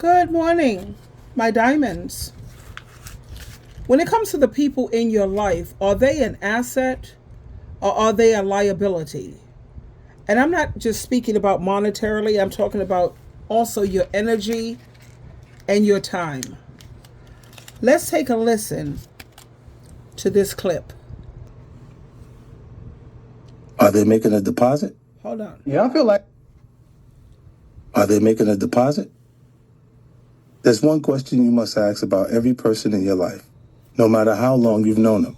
Good morning, my diamonds. When it comes to the people in your life, are they an asset or are they a liability? And I'm not just speaking about monetarily, I'm talking about also your energy and your time. Let's take a listen to this clip. Are they making a deposit? Hold on. Yeah, I feel like Are they making a deposit? There's one question you must ask about every person in your life, no matter how long you've known them.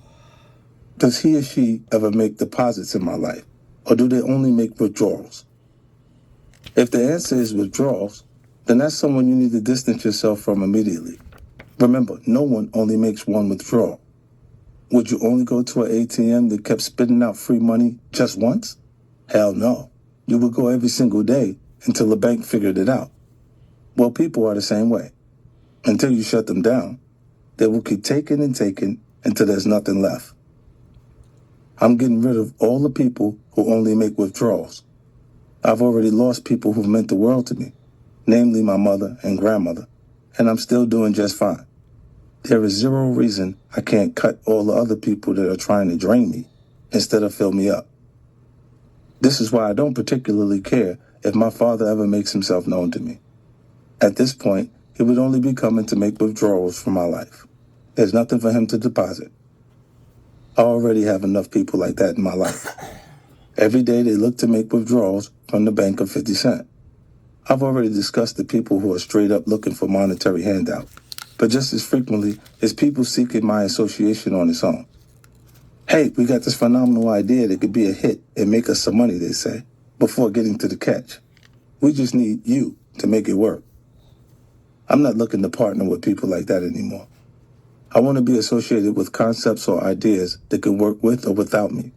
Does he or she ever make deposits in my life, or do they only make withdrawals? If the answer is withdrawals, then that's someone you need to distance yourself from immediately. Remember, no one only makes one withdrawal. Would you only go to an ATM that kept spitting out free money just once? Hell no. You would go every single day until the bank figured it out. Well, people are the same way. Until you shut them down, they will keep taking and taking until there's nothing left. I'm getting rid of all the people who only make withdrawals. I've already lost people who've meant the world to me, namely my mother and grandmother, and I'm still doing just fine. There is zero reason I can't cut all the other people that are trying to drain me instead of fill me up. This is why I don't particularly care if my father ever makes himself known to me. At this point, he would only be coming to make withdrawals from my life. There's nothing for him to deposit. I already have enough people like that in my life. Every day they look to make withdrawals from the bank of 50 cents. I've already discussed the people who are straight up looking for monetary handout, but just as frequently is people seeking my association on its own. Hey, we got this phenomenal idea that could be a hit and make us some money, they say, before getting to the catch. We just need you to make it work. I'm not looking to partner with people like that anymore. I want to be associated with concepts or ideas that can work with or without me.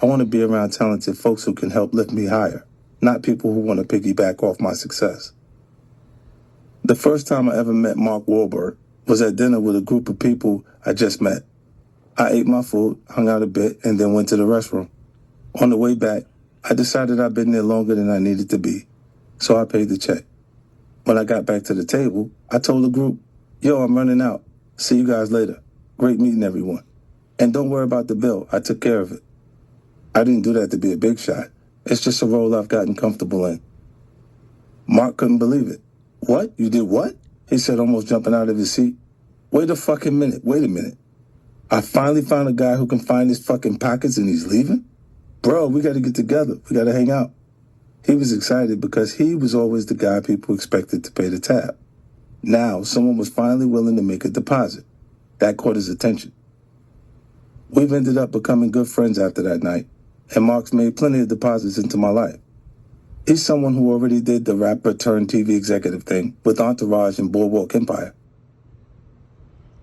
I want to be around talented folks who can help lift me higher, not people who want to piggyback off my success. The first time I ever met Mark Wahlberg was at dinner with a group of people I just met. I ate my food, hung out a bit, and then went to the restroom. On the way back, I decided I'd been there longer than I needed to be, so I paid the check. When I got back to the table, I told the group, yo, I'm running out. See you guys later. Great meeting everyone. And don't worry about the bill. I took care of it. I didn't do that to be a big shot. It's just a role I've gotten comfortable in. Mark couldn't believe it. What? You did what? He said, almost jumping out of his seat. Wait a fucking minute. Wait a minute. I finally found a guy who can find his fucking pockets and he's leaving? Bro, we got to get together. We got to hang out. He was excited because he was always the guy people expected to pay the tab. Now, someone was finally willing to make a deposit. That caught his attention. We've ended up becoming good friends after that night, and Mark's made plenty of deposits into my life. He's someone who already did the rapper turned TV executive thing with Entourage and Boardwalk Empire.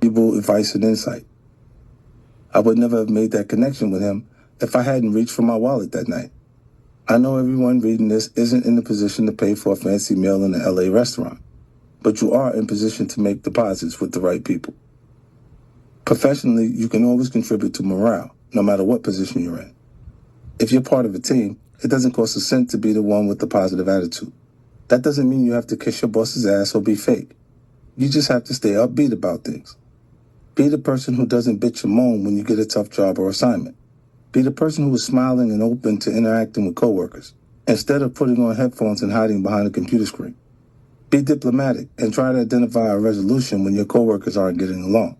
Valuable advice and insight. I would never have made that connection with him if I hadn't reached for my wallet that night. I know everyone reading this isn't in a position to pay for a fancy meal in an LA restaurant, but you are in position to make deposits with the right people. Professionally, you can always contribute to morale, no matter what position you're in. If you're part of a team, it doesn't cost a cent to be the one with the positive attitude. That doesn't mean you have to kiss your boss's ass or be fake. You just have to stay upbeat about things. Be the person who doesn't bitch and moan when you get a tough job or assignment. Be the person who is smiling and open to interacting with coworkers, instead of putting on headphones and hiding behind a computer screen. Be diplomatic and try to identify a resolution when your coworkers aren't getting along.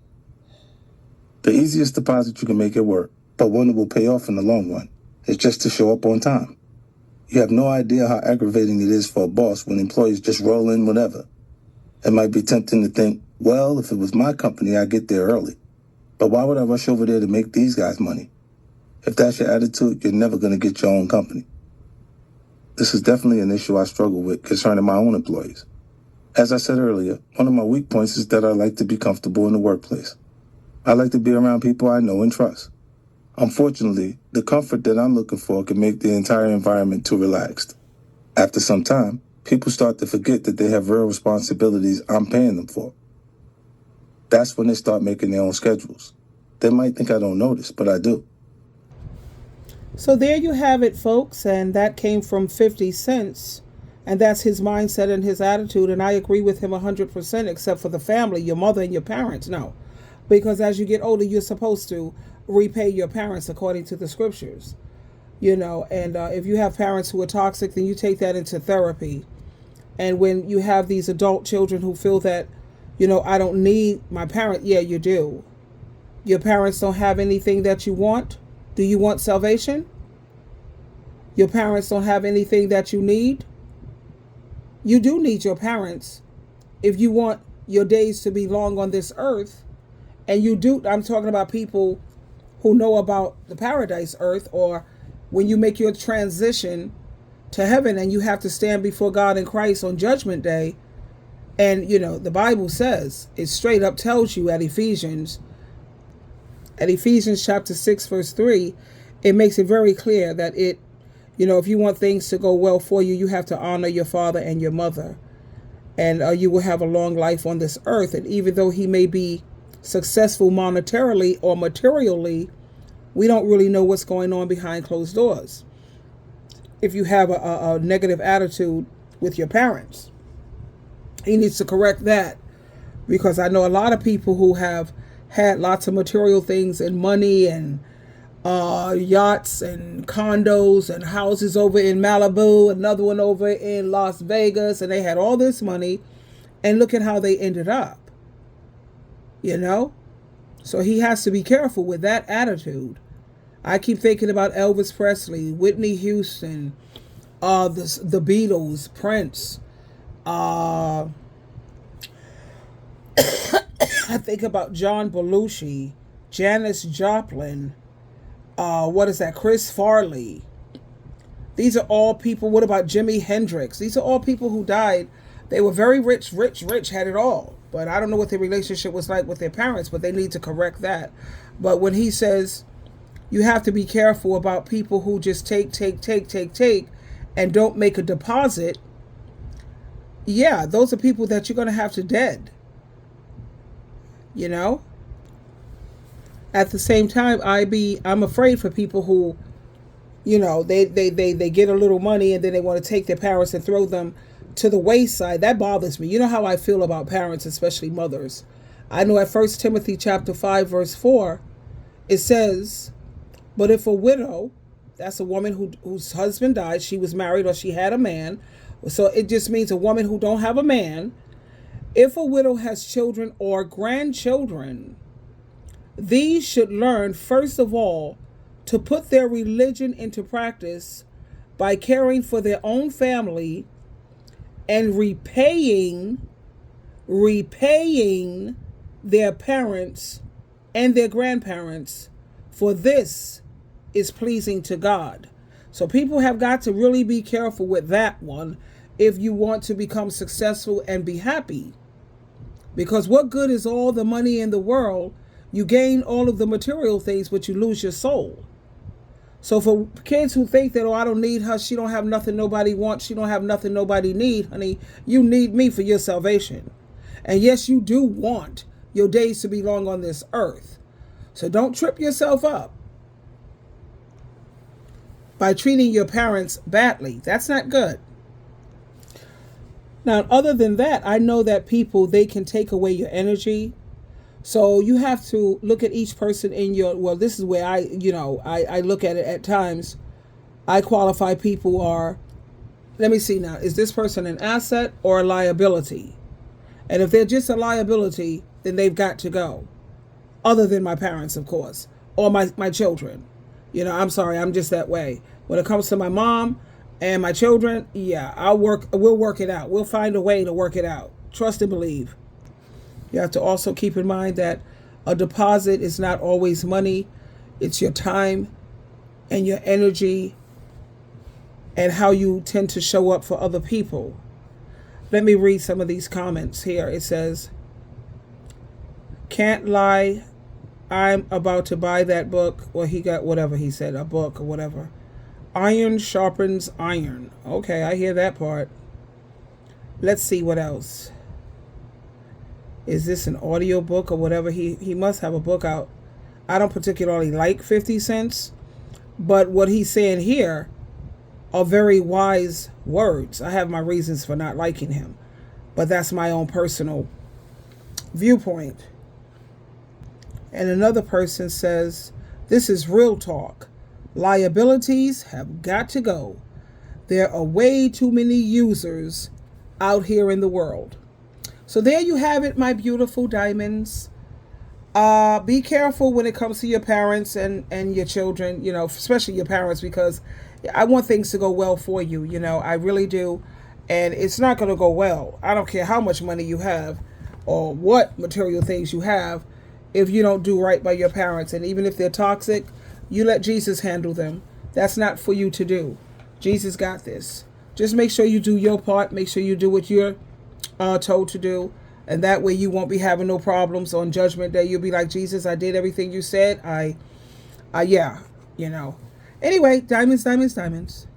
The easiest deposit you can make it work, but one that will pay off in the long run, is just to show up on time. You have no idea how aggravating it is for a boss when employees just roll in whenever. It might be tempting to think, well, if it was my company, I'd get there early. But why would I rush over there to make these guys money? If that's your attitude, you're never going to get your own company. This is definitely an issue I struggle with concerning my own employees. As I said earlier, one of my weak points is that I like to be comfortable in the workplace. I like to be around people I know and trust. Unfortunately, the comfort that I'm looking for can make the entire environment too relaxed. After some time, people start to forget that they have real responsibilities I'm paying them for. That's when they start making their own schedules. They might think I don't notice, but I do. So there you have it, folks, and that came from 50 Cents And that's his mindset and his attitude. And I agree with him 100%, except for the family, your mother and your parents. No. Because as you get older, you're supposed to repay your parents according to the scriptures. And if you have parents who are toxic, then you take that into therapy. And when you have these adult children who feel that, I don't need my parent, yeah, you do. Your parents don't have anything that you want. Do you want salvation? Your parents don't have anything that you need. You do need your parents if you want your days to be long on this earth. And you do, I'm talking about people who know about the paradise earth, or when you make your transition to heaven and you have to stand before God in Christ on Judgment Day. And, the Bible says, it straight up tells you at Ephesians chapter 6, verse 3, it makes it very clear that if you want things to go well for you, you have to honor your father and your mother. And you will have a long life on this earth. And even though he may be successful monetarily or materially, we don't really know what's going on behind closed doors. If you have a negative attitude with your parents, he needs to correct that. Because I know a lot of people who have had lots of material things and money and yachts and condos and houses over in Malibu, another one over in Las Vegas, and they had all this money, and look at how they ended up. So he has to be careful with that attitude. I keep thinking about Elvis Presley, Whitney Houston, the Beatles, Prince. I think about John Belushi, Janis Joplin. Chris Farley. These are all people. What about Jimi Hendrix? These are all people who died. They were very rich, had it all. But I don't know what their relationship was like with their parents, but they need to correct that. But when he says you have to be careful about people who just take, and don't make a deposit, yeah, those are people that you're going to have to dead. At the same time, I'm afraid for people who, they get a little money and then they want to take their parents and throw them to the wayside. That bothers me. You know how I feel about parents, especially mothers. I know at 1 Timothy chapter 5, verse 4, it says, but if a widow, that's a woman whose husband died, she was married or she had a man. So it just means a woman who don't have a man. If a widow has children or grandchildren, these should learn, first of all, to put their religion into practice by caring for their own family and repaying their parents and their grandparents, for this is pleasing to God. So people have got to really be careful with that one if you want to become successful and be happy. Because what good is all the money in the world? You gain all of the material things, but you lose your soul. So for kids who think that, I don't need her, she don't have nothing nobody wants, she don't have nothing nobody need, honey, you need me for your salvation. And yes, you do want your days to be long on this earth. So don't trip yourself up by treating your parents badly. That's not good. Now, other than that, I know that people, they can take away your energy. So you have to look at each person in this is where I look at it at times. I qualify people are, let me see now, is this person an asset or a liability? And if they're just a liability, then they've got to go. Other than my parents, of course, or my children. I'm sorry, I'm just that way. When it comes to my mom and my children, yeah, we'll work it out. We'll find a way to work it out. Trust and believe. You have to also keep in mind that a deposit is not always money. It's your time and your energy and how you tend to show up for other people. Let me read some of these comments here. It says, can't lie, I'm about to buy that book. Well, he got whatever he said, a book or whatever. Iron sharpens iron. Okay, I hear that part. Let's see what else. Is this an audio book or whatever? He must have a book out. I don't particularly like 50 Cents, but what he's saying here, are very wise words. I have my reasons for not liking him, but that's my own personal viewpoint. And another person says, this is real talk. Liabilities have got to go. There are way too many users out here in the world. So there you have it, my beautiful diamonds. Be careful when it comes to your parents and your children, especially your parents, because I want things to go well for you. I really do. And it's not going to go well. I don't care how much money you have or what material things you have if you don't do right by your parents. And even if they're toxic, you let Jesus handle them. That's not for you to do. Jesus got this. Just make sure you do your part. Make sure you do what you're told to do. And that way you won't be having no problems on Judgment Day. You'll be like, Jesus, I did everything you said. Yeah. Anyway, diamonds, diamonds, diamonds.